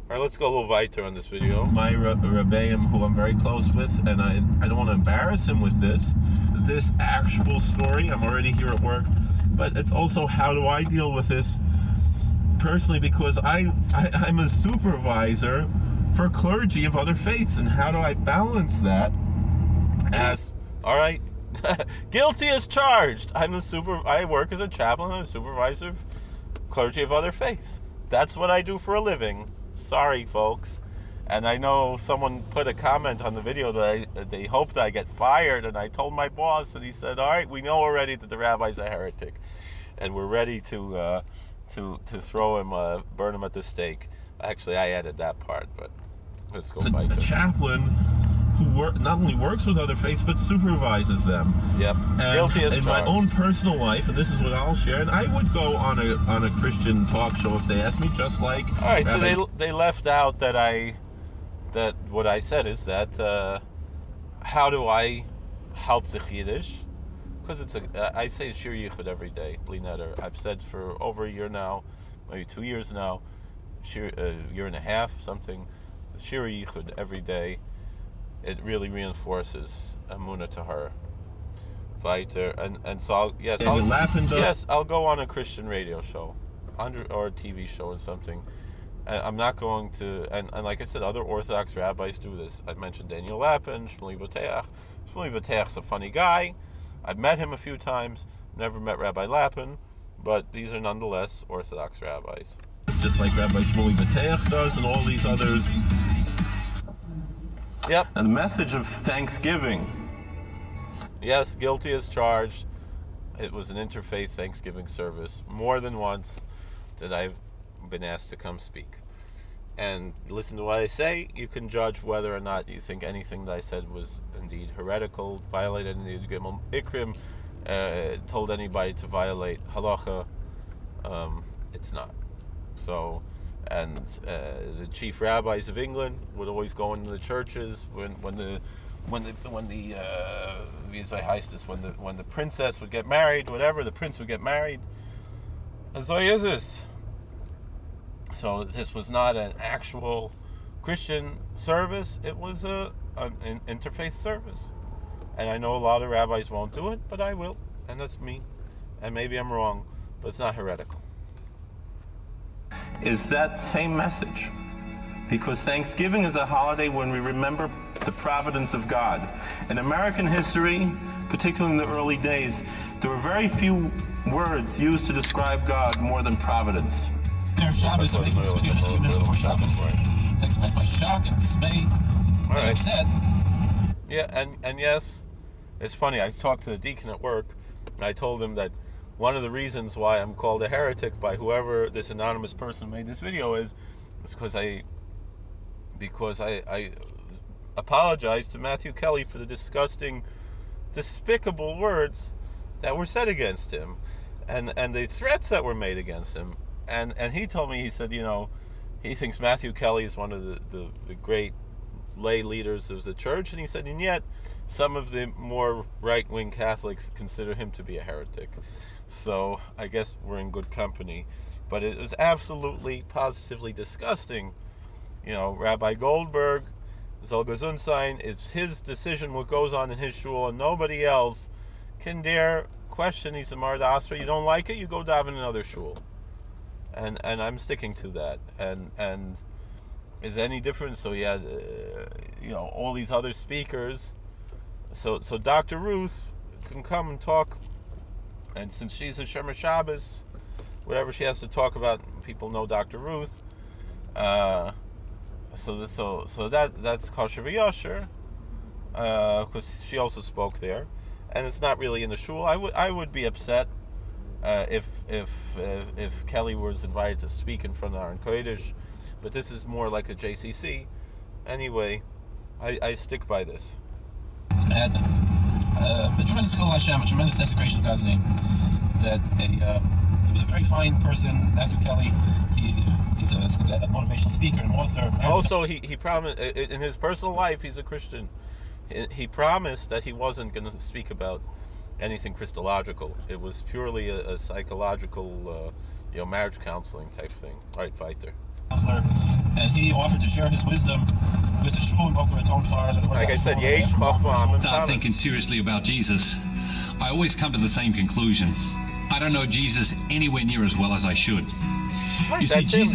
All right, let's go a little weiter on this video. My Rebbeim, who I'm very close with, and I don't want to embarrass him with this actual story. I'm already here at work, but it's also how do I deal with this personally, because I'm a supervisor for clergy of other faiths, and how do I balance that? As all right, guilty as charged. I work as a chaplain. I'm a supervisor of clergy of other faiths. That's what I do for a living. Sorry, folks. And I know someone put a comment on the video that they hope that I get fired, and I told my boss, and he said, "All right, we know already that the rabbi's a heretic, and we're ready to throw him, burn him at the stake." Actually, I added that part, but let's go fight a chaplain who not only works with other faiths but supervises them. Yep. And in my own personal life, and this is what I'll share, and I would go on a Christian talk show if they asked me, just like. All right, so they left out that what I said is that how do I haltzich Yiddish? Because I say Shir Yichud every day, Bli Neder. I've said for over a year now, maybe 2 years now, year and a half, something, Shir Yichud every day. It really reinforces Emunah to her. Weiter, and so I'll go on a Christian radio show, or a TV show or something. I'm not going to, and like I said, other Orthodox rabbis do this. I mentioned Daniel Lapin, Shmuley Bateach. Shmuley Bateach's a funny guy. I've met him a few times. Never met Rabbi Lapin, but these are nonetheless Orthodox rabbis. It's just like Rabbi Shmuley Bateach does, and all these others. Yep. And the message of Thanksgiving. Yes, guilty as charged. It was an interfaith Thanksgiving service. More than once that I've been asked to come speak. And listen to what I say. You can judge whether or not you think anything that I said was indeed heretical, violated any Gimel Ikrim, told anybody to violate halacha. It's not. So, and the chief rabbis of England would always go into the churches when the princess would get married, whatever, the prince would get married. And so is this. So this was not an actual Christian service. It was an interfaith service. And I know a lot of rabbis won't do it, but I will. And that's me. And maybe I'm wrong, but it's not heretical. Is that same message. Because Thanksgiving is a holiday when we remember the providence of God. In American history, particularly in the early days, there were very few words used to describe God more than providence. Shabbos, I'm making this video just 2 minutes before Shabbos. To express my shock and dismay and upset. Yeah, and yes, it's funny, I talked to the deacon at work, and I told him that one of the reasons why I'm called a heretic by whoever this anonymous person made this video is because I apologized to Matthew Kelly for the disgusting, despicable words that were said against him, and the threats that were made against him. And he told me, he said, he thinks Matthew Kelly is one of the great lay leaders of the church, and he said, and yet some of the more right-wing Catholics consider him to be a heretic. So I guess we're in good company. But it was absolutely, positively disgusting. Rabbi Goldberg, Zolga Zunstein, it's his decision what goes on in his shul, and nobody else can dare question. He's a Marad Asra. You don't like it, you go daven in another shul. And I'm sticking to that. And is any different? So yeah, all these other speakers. So Dr. Ruth can come and talk, and since she's a Shomer Shabbos, whatever she has to talk about, people know Dr. Ruth. So that's kosher v'yosher, because she also spoke there, and it's not really in the shul. I would be upset if Kelly was invited to speak in front of Aaron Kodesh, but this is more like a JCC. Anyway, I stick by this. And a tremendous chilul Hashem, a tremendous desecration of God's name. That there was a very fine person, Matthew Kelly. He's a motivational speaker and author. Also, he promised in his personal life he's a Christian. He promised that he wasn't going to speak about anything Christological. It was purely a psychological, marriage counseling type thing. All right, fighter. Counselor and he offered to share his wisdom with the shul in Boca Raton far. Like I said, Yesh Chachma Start thinking seriously about Jesus. I always come to the same conclusion. I don't know Jesus anywhere near as well as I should. Right, You see, that's him. Jesus